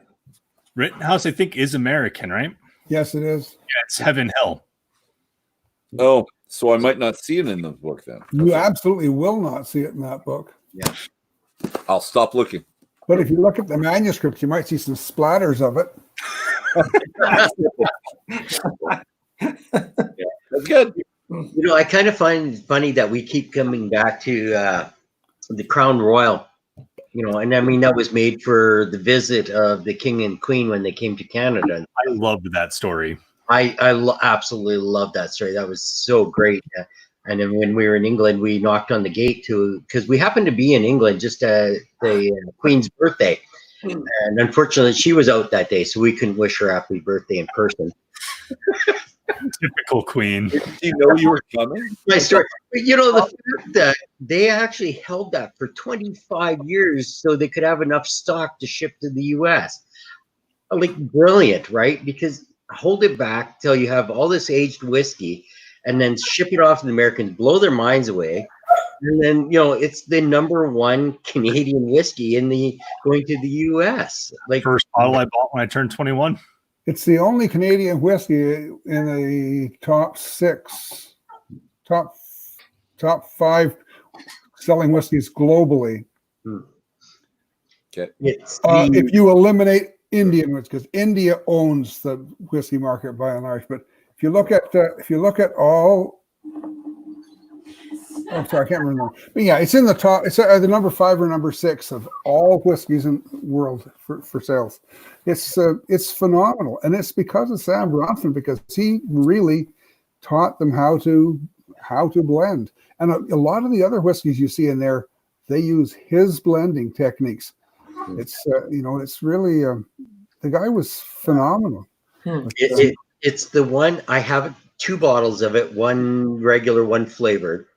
Rittenhouse, I think, is American, right? Yes, it is. Yeah, it's Heaven Hill. Oh, so I might not see it in the book then. You absolutely will not see it in that book. Yeah. I'll stop looking. But if you look at the manuscript, you might see some splatters of it. That's good. I kind of find it funny that we keep coming back to the Crown Royal, and I mean, that was made for the visit of the King and Queen when they came to Canada. I loved that story. I absolutely love that story. That was so great. And then when we were in England, we knocked on the gate because we happened to be in England just the Queen's birthday. And unfortunately, she was out that day, so we couldn't wish her happy birthday in person. Typical Queen. Did you know you were coming? My story. But the fact that they actually held that for 25 years so they could have enough stock to ship to the U.S. Like, brilliant, right? Because hold it back till you have all this aged whiskey and then ship it off to the Americans, blow their minds away. And then, it's the #1 Canadian whiskey going to the U.S. Like, First bottle I bought when I turned 21. It's the only Canadian whiskey in the top 5 selling whiskeys globally. Okay. If you eliminate Indian whiskey, because India owns the whiskey market by and large, but if you look at all, I can't remember. But yeah, it's in the top. It's the number 5 or number 6 of all whiskeys in the world for sales. It's phenomenal, and it's because of Sam Bronfman, because he really taught them how to blend. And a lot of the other whiskeys you see in there, they use his blending techniques. It's it's really the guy was phenomenal. It's the one. I have 2 bottles of it, one regular, one flavored.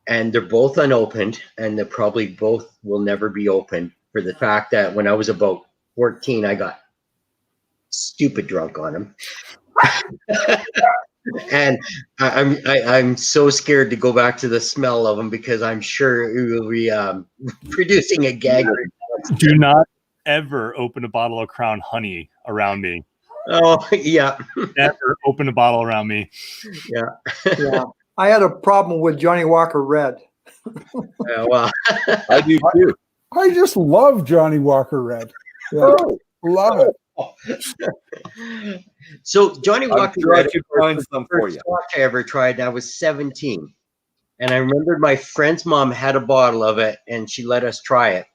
And they're both unopened, and they probably both will never be opened for the fact that when I was about 14, I got stupid drunk on them. And I'm so scared to go back to the smell of them because I'm sure it will be producing a gag. Do not ever open a bottle of Crown Honey around me. Oh, yeah. Never open a bottle around me. Yeah. I had a problem with Johnny Walker Red. Well, I do too. I just love Johnny Walker Red. Yeah. Love it. So Johnny Walker Red, find some for you. Scotch I ever tried. I was 17, and I remembered my friend's mom had a bottle of it, and she let us try it.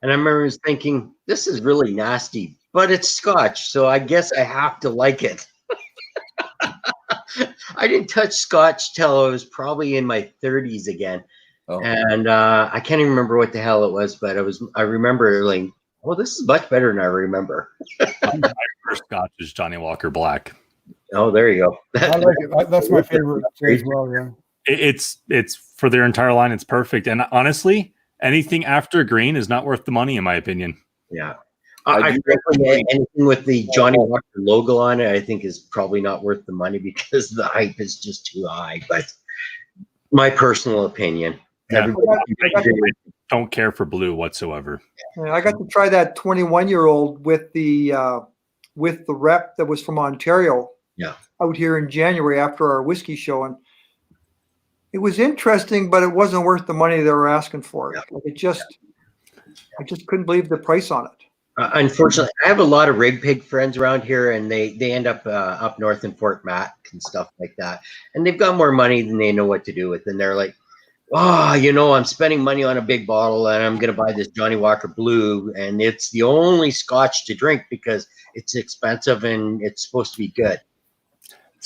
And I remember thinking, "This is really nasty, but it's Scotch, so I guess I have to like it." I didn't touch Scotch till I was probably in my 30s again. Oh. And I can't even remember what the hell it was, but I remember like, well, this is much better than I remember. My first Scotch is Johnny Walker Black. Oh, there you go. I like it. That's my favorite as well. Yeah. It's for their entire line. It's perfect. And honestly, anything after green is not worth the money, in my opinion. Yeah. I think anything with the Johnny Walker logo on it, I think is probably not worth the money because the hype is just too high. But my personal opinion. Yeah. I don't care for blue whatsoever. Yeah, I got to try that 21-year-old with the rep that was from Ontario. Yeah. Out here in January after our whiskey show, and it was interesting, but it wasn't worth the money they were asking for it. Like I just couldn't believe the price on it. Unfortunately, I have a lot of rig pig friends around here, and they end up up north in Fort Mac and stuff like that. And they've got more money than they know what to do with. And they're like, oh, I'm spending money on a big bottle, and I'm going to buy this Johnny Walker Blue, and it's the only Scotch to drink because it's expensive and it's supposed to be good.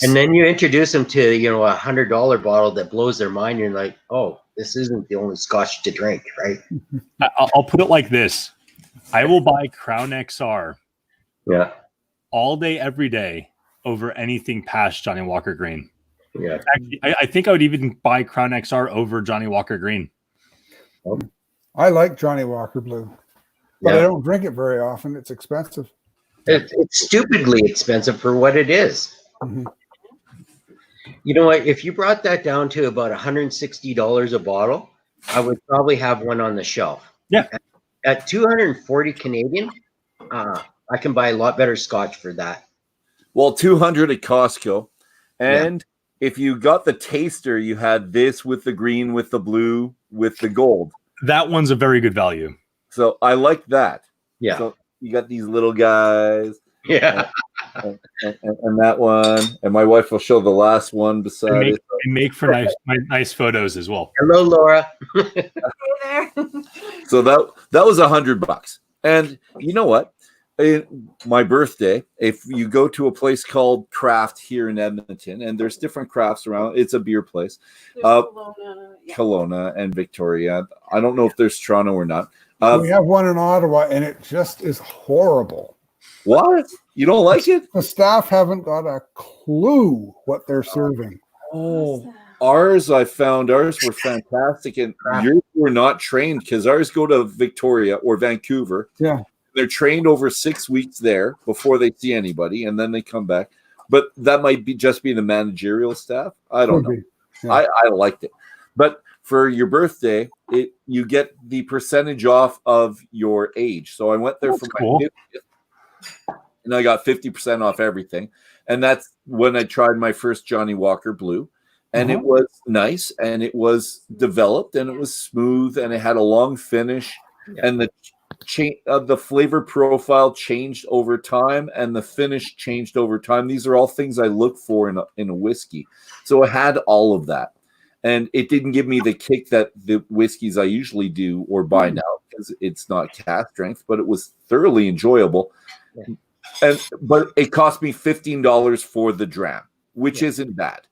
And then you introduce them to, $100 bottle that blows their mind. And you're like, oh, this isn't the only Scotch to drink, right? I'll put it like this. I will buy Crown XR all day, every day over anything past Johnny Walker Green. Yeah. Actually, I think I would even buy Crown XR over Johnny Walker Green. I like Johnny Walker Blue, but I don't drink it very often. It's expensive. It's stupidly expensive for what it is. Mm-hmm. You know what? If you brought that down to about $160 a bottle, I would probably have one on the shelf. Yeah. At 240 Canadian, I can buy a lot better Scotch for that. Well, 200 at Costco. And if you got the taster, you had this with the green, with the blue, with the gold. That one's a very good value. So I like that. Yeah. So you got these little guys. Yeah. And that one. And my wife will show the last one beside it. And make for nice photos as well. Hello, Laura. So that was $100. And you know what? My birthday, if you go to a place called Craft here in Edmonton, and there's different crafts around, it's a beer place. Kelowna and Victoria. I don't know if there's Toronto or not. We have one in Ottawa, and it just is horrible. What? You don't like it? The staff haven't got a clue what they're serving. Oh, ours were fantastic, and yours were not trained because ours go to Victoria or Vancouver. Yeah. They're trained over 6 weeks there before they see anybody, and then they come back. But that might be just be the managerial staff. I don't know. Yeah. I liked it. But for your birthday, you get the percentage off of your age. So I went there for my 50th, and I got 50% off everything. And that's when I tried my first Johnny Walker Blue. And it was nice, and it was developed, and it was smooth, and it had a long finish, and the flavor profile changed over time, and the finish changed over time. These are all things I look for in a whiskey. So it had all of that, and it didn't give me the kick that the whiskeys I usually do or buy now, because it's not cask strength, but it was thoroughly enjoyable. But it cost me $15 for the dram, which isn't bad.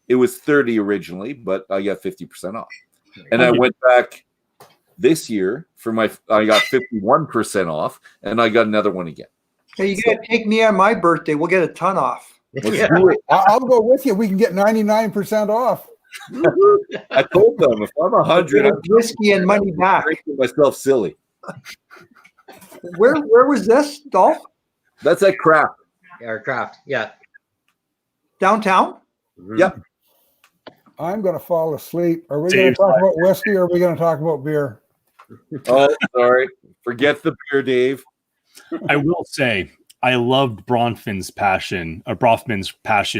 It was $30 originally, but I got 50% off. And I went back this year I got 51% off, and I got another one again. Hey, you gotta take me on my birthday. We'll get a ton off. Let's do it. I'll go with you. We can get 99% off. I told them if I'm 100, I'm whiskey and money back. making myself silly. Where was this, Dolph? That's at Craft. Aircraft. Yeah. Downtown? Mm-hmm. Yep. I'm going to fall asleep. Are we going to talk about whiskey, or are we going to talk about beer? Oh, sorry. Forget the beer, Dave. I will say, I loved Bronfman's passion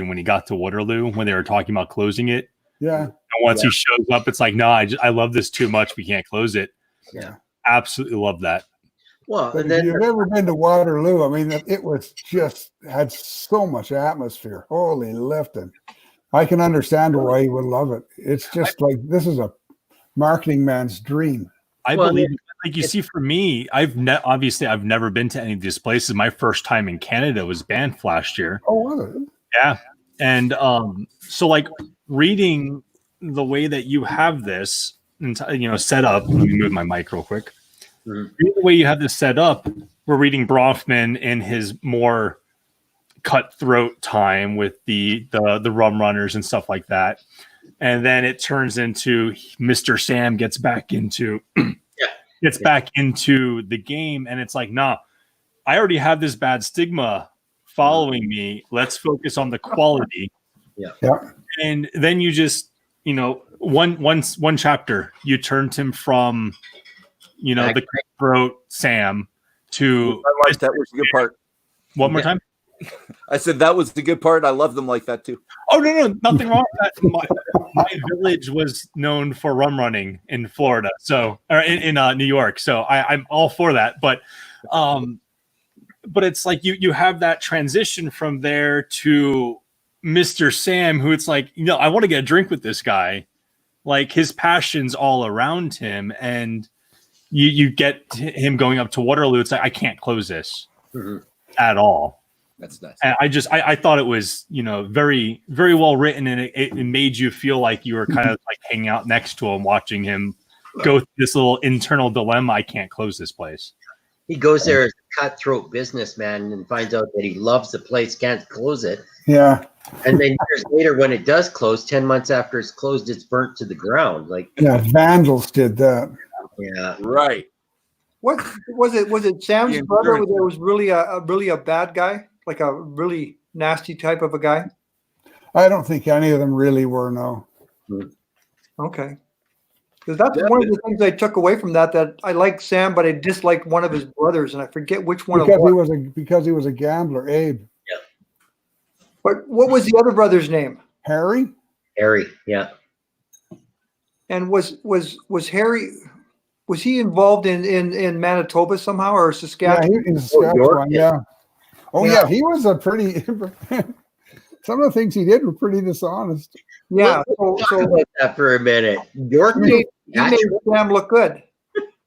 when he got to Waterloo, when they were talking about closing it. Yeah. And once he shows up, it's like, no, I love this too much. We can't close it. Yeah. Absolutely love that. Well, But and if then you've ever been to Waterloo, I mean, it was just had so much atmosphere. Holy lifting. I can understand why you would love it. It's just like, this is a marketing man's dream. I believe, like you see, for me, obviously I've never been to any of these places. My first time in Canada was Banff last year. Oh, was it? Yeah. And so like reading the way that you have this, set up, let me move my mic real quick. Mhm. Reading the way you have this set up, we're reading Bronfman in his more cutthroat time with the rum runners and stuff like that. And then it turns into Mr. Sam gets back into the game, and it's like, nah, I already have this bad stigma following me. Let's focus on the quality. Yeah. And then you just, one chapter, you turned him from, the cutthroat Sam to. I like that was the good part. One more time. I said that was the good part. I love them like that too. Oh no, nothing wrong with that. My village was known for rum running in Florida, or in New York. So I'm all for that. But it's like you have that transition from there to Mr. Sam, who it's like, I want to get a drink with this guy. Like his passion's all around him, and you get him going up to Waterloo. It's like I can't close this at all. That's nice. And I thought it was, very, very well written, and it made you feel like you were kind of like hanging out next to him, watching him go through this little internal dilemma. I can't close this place. He goes there as a cutthroat businessman and finds out that he loves the place, can't close it. Yeah. And then years later, when it does close, 10 months after it's closed, it's burnt to the ground. Vandals did that. Yeah. Right. What was it? Was it Sam's brother? That was really a bad guy, like a really nasty type of a guy? I don't think any of them really were. No. Okay. Because that's one of the things I took away from that I like Sam, but I disliked one of his brothers, and I forget which one. Because he was a gambler, Abe. Yeah. But what was the other brother's name? Harry. Harry. Yeah. And was Harry? Was he involved in Manitoba somehow or Saskatchewan? Yeah, he in Saskatchewan. Yeah. Oh yeah, he was a pretty. Some of the things he did were pretty dishonest. Yeah. Let's talk about that for a minute. Yorkton, he made Sam look good.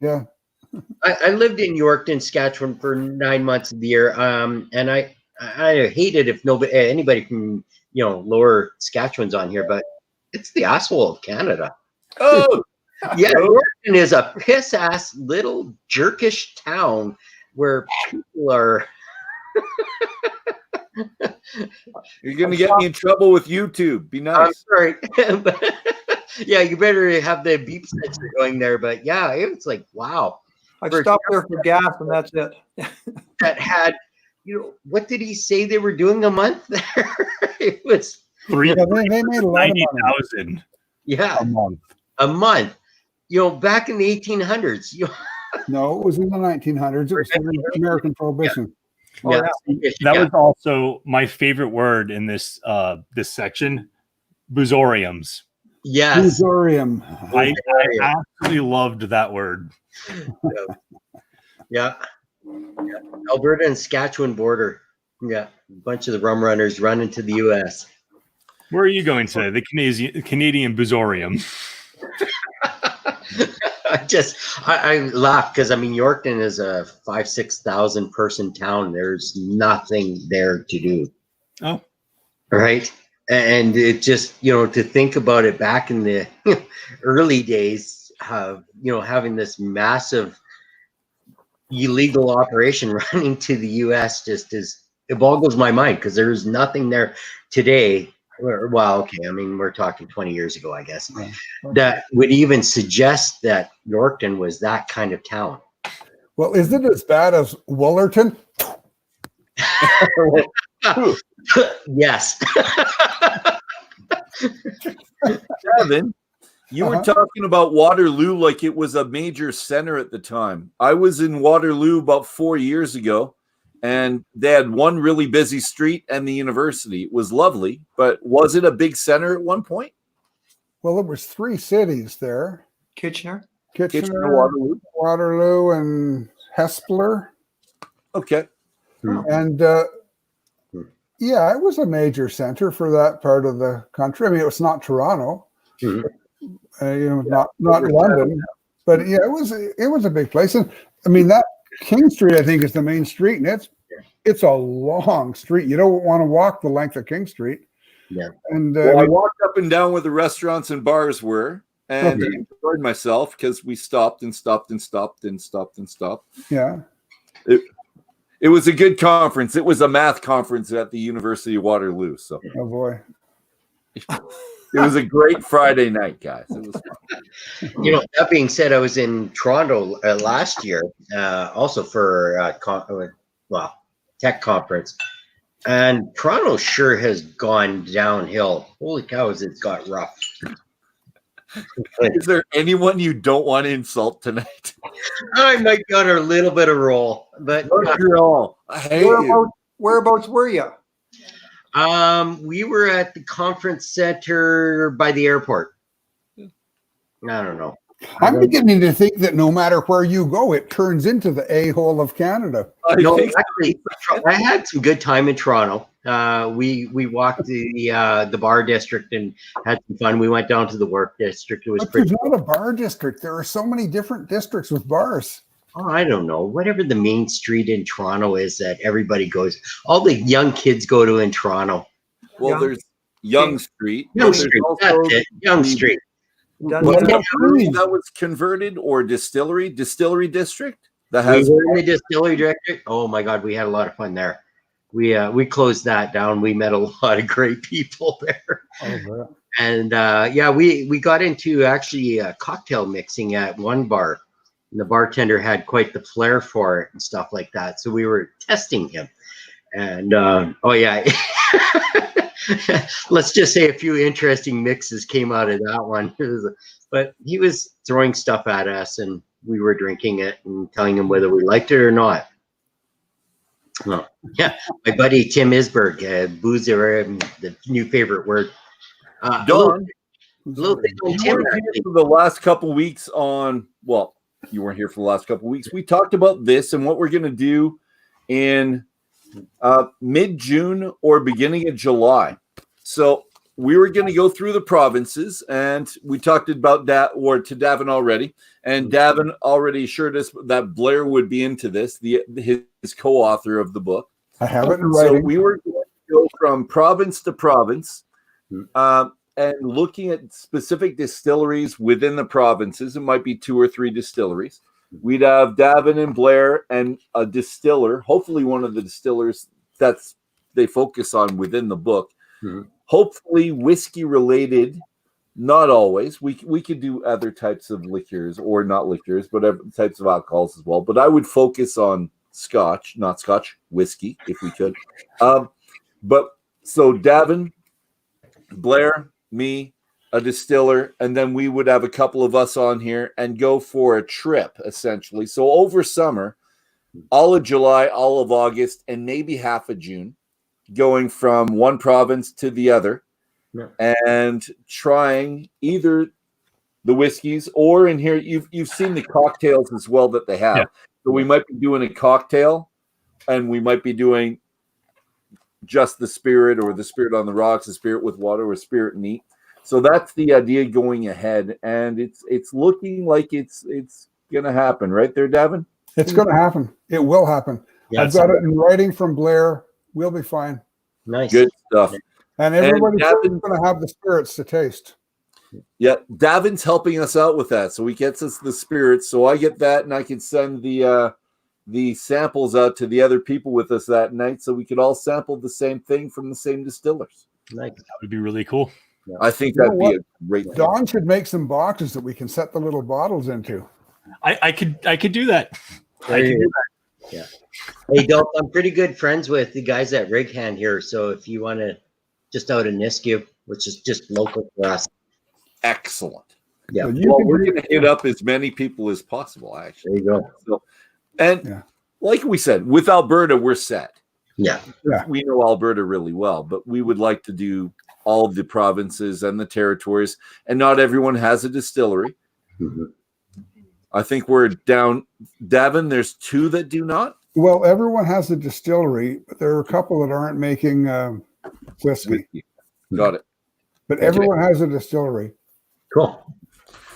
Yeah. I lived in Yorkton, Saskatchewan for 9 months of the year, and I hated if anybody from lower Saskatchewan's on here, but it's the asshole of Canada. Oh. Yeah, Yorkton is a piss-ass little jerkish town where people are. You're going to get me in trouble with YouTube. Be nice. I'm sorry. Yeah, you better have the beep sensor going there. But yeah, it's like, wow. I stopped there for gas, and that's it. That had, what did he say they were doing a month there? It was they made a lot of money. Yeah, a month. Back in the 1800s. No, it was in the 1900s. It was American Prohibition. Yeah. That was also my favorite word in this this section, boozoriums. Yes. Boozorium. I absolutely loved that word. Yeah. Alberta and Saskatchewan border. Yeah. A bunch of the rum runners run into the U.S. Where are you going today? The Canadian boozorium. I laugh because Yorkton is a 5,000-6,000 person town. There's nothing there to do. Oh, right. And it just, to think about it back in the early days of, having this massive illegal operation running to the U.S. it boggles my mind because there's nothing there today. Well, okay. We're talking 20 years ago, I guess, that would even suggest that Yorkton was that kind of town. Well, is it as bad as Woolerton? Yes. Davin, you were talking about Waterloo like it was a major center at the time. I was in Waterloo about 4 years ago. And they had one really busy street and the university. It was lovely, but was it a big center at one point? Well, there was 3 cities there. Kitchener, Waterloo, and Hespeler. Okay. And yeah, it was a major center for that part of the country. It was not Toronto, not London, but yeah, it was a big place. And that King Street, I think, is the main street, and it's a long street. You don't want to walk the length of King Street. Yeah. And I walked up and down where the restaurants and bars were, and I enjoyed myself because we stopped and stopped and stopped and stopped and stopped. Yeah. It was a good conference. It was a math conference at the University of Waterloo. So, oh boy, it was a great Friday night, guys. It was fun. That being said, I was in Toronto last year, also for tech conference. And Toronto sure has gone downhill. Holy cows, it's got rough. Is there anyone you don't want to insult tonight? I might got a little bit of roll, but Montreal. I hate you. Whereabouts were you? we were at the conference center by the airport. I don't know. I'm beginning to think that no matter where you go, it turns into the a-hole of Canada. No, actually, I had some good time in Toronto. We walked the bar district and had some fun. We went down to the work district. It was But pretty. there's not a bar district. There are so many different districts with bars. Oh, I don't know. Whatever the main street in Toronto is that everybody goes. All the young kids go to in Toronto. Well, there's Yonge Street. Young but there's Street. also That's it. Young the- Street. Was Done. that brewery that was converted or distillery district that has We were in the distillery district. Oh my God, we had a lot of fun there. We closed that down. We met a lot of great people there. And we got into actually cocktail mixing at one bar. And the bartender had quite the flair for it and stuff like that. So we were testing him. And let's just say a few interesting mixes came out of that one. But he was throwing stuff at us and we were drinking it and telling him whether we liked it or not. Oh, yeah, my buddy Tim Isberg, boozer, the new favorite word. Don. Little thing on You Tim. weren't here for the last couple weeks you weren't here for the last couple weeks. We talked about this and what we're going to do in mid-June or beginning of July. So we were going to go through the provinces, and we talked about that to Davin already. And Davin already assured us that Blair would be into this, his co-author of the book. I have it in writing. So we were going to go from province to province and looking at specific distilleries within the provinces. It might be 2 or 3 distilleries. We'd have Davin and Blair and a distiller, hopefully one of the distillers they focus on within the book. Hopefully whiskey related, not always. We could do other types of liqueurs, or not liqueurs, but other types of alcohols as well. But I would focus on whiskey, if we could. But so Davin, Blair, me, a distiller, and then we would have a couple of us on here and go for a trip, essentially. So over summer, all of July, all of August, and maybe half of June, going from one province to the other and trying either the whiskeys or in here, you've seen the cocktails as well that they have. Yeah. So we might be doing a cocktail and we might be doing just the spirit or the spirit on the rocks, the spirit with water or spirit neat. So that's the idea going ahead. And it's looking like it's going to happen right there, Davin. It's going to happen. It will happen. Yeah, I've got it in writing from Blair. We'll be fine. Nice. Good stuff. And everybody's going to have the spirits to taste. Yeah, Davin's helping us out with that. So he gets us the spirits. So I get that, and I can send the samples out to the other people with us that night, so we could all sample the same thing from the same distillers. Nice. That would be really cool. Yeah. I think that'd be a great thing. Don should make some boxes that we can set the little bottles into. I could do that. I could do that. Yeah. Hey, Dolph, I'm pretty good friends with the guys at Rig Hand here. So if you want to, just out in Nisku, which is just local for us. Excellent. Yeah. Well, we're going to hit up as many people as possible, actually. There you go. So, and like we said, with Alberta, we're set. Yeah. We know Alberta really well, but we would like to do all of the provinces and the territories, and not everyone has a distillery. Mm-hmm. I think we're down. Davin, there's 2 that do not. Well, everyone has a distillery, but there are a couple that aren't making whiskey. Got it. But everyone has a distillery. Cool.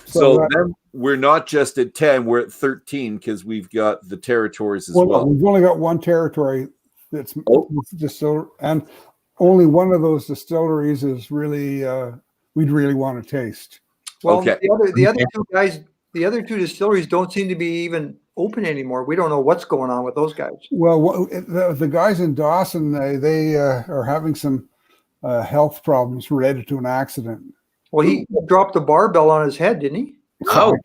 So then we're not just at 10, we're at 13 because we've got the territories as well. We've only got one territory that's distillery, and only one of those distilleries is really we'd really want to taste. Well, the other two distilleries don't seem to be even open anymore. We don't know what's going on with those guys. Well, the guys in Dawson, they are having some health problems related to an accident. Well, he dropped a barbell on his head, didn't he? Oh.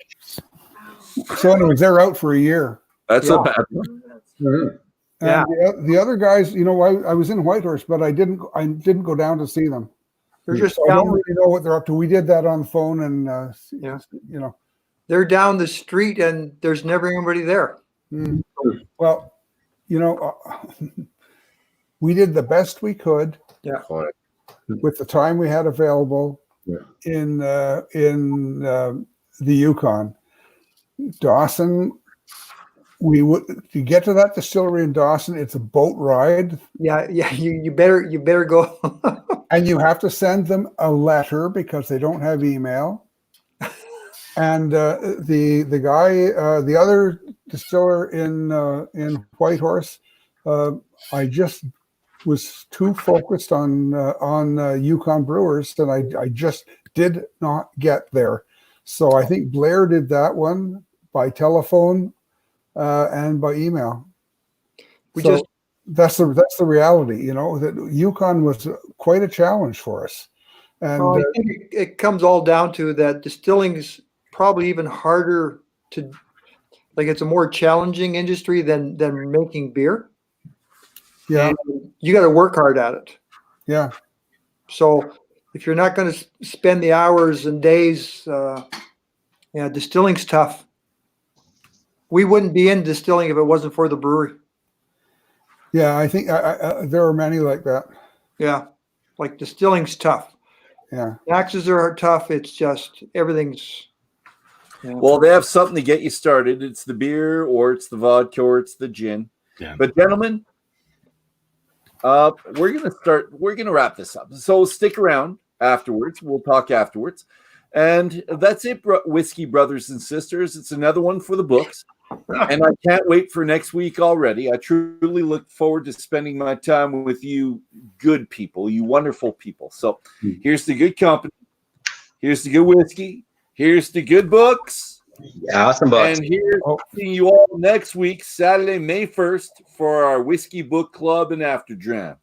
So anyways, they're out for a year. That's a bad one. Mm-hmm. Yeah. And the other guys, I was in Whitehorse, but I didn't go down to see them. They're just So I don't down. really know what they're up to. We did that on the phone, and Yeah. they're down the street, and there's never anybody there. Well, we did the best we could with the time we had available in the Yukon. Dawson, to get to that distillery in Dawson, it's a boat ride. Yeah, you better go. And you have to send them a letter because they don't have email. And the guy, the other distiller in Whitehorse, I just was too focused on Yukon Brewers that I just did not get there. So I think Blair did that one by telephone and by email. That's the reality, that Yukon was quite a challenge for us. And I think it comes all down to that distilling is probably even harder to, like, it's a more challenging industry than making beer. Yeah. And you got to work hard at it. Yeah. So if you're not going to spend the hours and days, distilling's tough. We wouldn't be in distilling if it wasn't for the brewery. Yeah, I think there are many like that. Yeah, like distilling's tough. Yeah. Taxes are tough. It's just everything's. Well, they have something to get you started. It's the beer, or it's the vodka, or it's the gin. Yeah. But gentlemen, we're gonna wrap this up. So stick around afterwards. We'll talk afterwards. And that's it, Whiskey brothers and sisters. It's another one for the books. And I can't wait for next week already. I truly look forward to spending my time with you good people, you wonderful people. So here's the good company. Here's the good whiskey. Here's the good books. Yeah, awesome books. And here's seeing you all next week, Saturday, May 1st, for our Whisky Book Club and After Dram.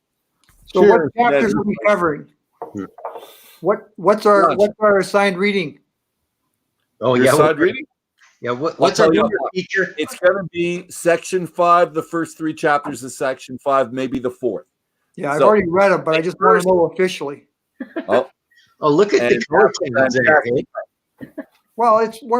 So what chapters are we covering? What's our assigned reading? Oh, Your yeah. assigned reading? Yeah. What's our new feature? It's going to be section 5, the first 3 chapters of section 5, maybe the 4th. Yeah, I've already read them, but I just want to know officially. Oh, look at the coach there. Well, it's one of